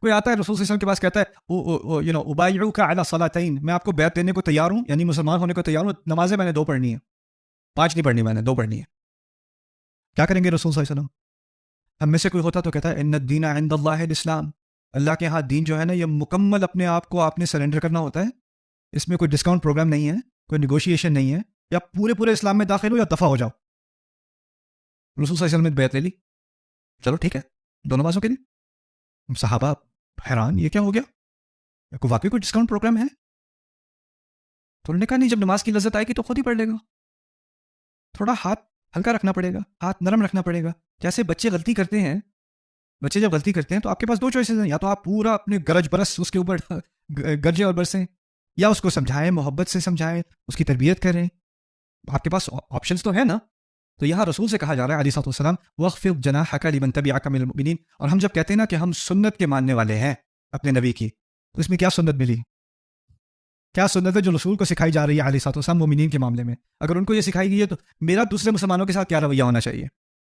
کوئی آتا ہے رسول صلی اللہ علیہ وسلم کے پاس کہتا ہے ابایعوک علی صلاتین، میں آپ کو بیعت دینے کو تیار ہوں، یعنی مسلمان ہونے کو تیار ہوں، نمازیں میں نے 2 پڑھنی ہیں، 5 نہیں پڑھنی، میں نے 2 پڑھنی ہے. کیا کریں گے رسول صلی اللہ علیہ وسلم؟ ہم میں سے کوئی ہوتا تو کہتا ہے ان الدین عند اللہ الاسلام، اللہ کے ہاں دین جو ہے نا یہ مکمل اپنے آپ کو آپ نے سرنڈر کرنا ہوتا ہے، اس میں کوئی ڈسکاؤنٹ پروگرام نہیں ہے، کوئی نیگوشیشن نہیں ہے، یا پورے اسلام میں داخل ہو یا دفع ہو جاؤ. رسول صلی اللہ علیہ وسلم نے بیعت لے لی، چلو ٹھیک ہے 2 نمازوں کے لیے. صحابہ حیران، یہ کیا ہو گیا؟ کوئی واقعی کوئی ڈسکاؤنٹ پروگرام ہے؟ تو انہوں نے کہا نہیں، جب نماز کی لذت آئے گی تو خود ہی پڑھ لے گا، تھوڑا ہاتھ ہلکا رکھنا پڑے گا، ہاتھ نرم رکھنا پڑے گا. جیسے بچے غلطی کرتے ہیں، بچے جب غلطی کرتے ہیں تو آپ کے پاس 2 چوائسیز ہیں، یا تو آپ پورا اپنے گرج برس اس کے اوپر گرجیں اور برسیں، یا اس کو سمجھائیں، محبت سے سمجھائیں، اس کی تربیت کریں. آپ کے پاس آپشنز تو ہے نا. تو یہاں رسول سے کہا جا رہا ہے علیہ الصلوۃ والسلام وَاخْفِضْ جَنَاحَكَ لِمَنْ تَبِعَكَ مِنَ الْمُؤْمِنِينَ. اور ہم جب کہتے ہیں نا کہ ہم سنت کے ماننے والے ہیں اپنے نبی کی، تو اس میں کیا سنت ملی؟ کیا سنت ہے جو رسول کو سکھائی جا رہی ہے علیہ الصلوۃ والسلام مومنین کے معاملے میں؟ اگر ان کو یہ سکھائی گئی ہے تو میرا دوسرے مسلمانوں کے ساتھ کیا رویہ ہونا چاہیے؟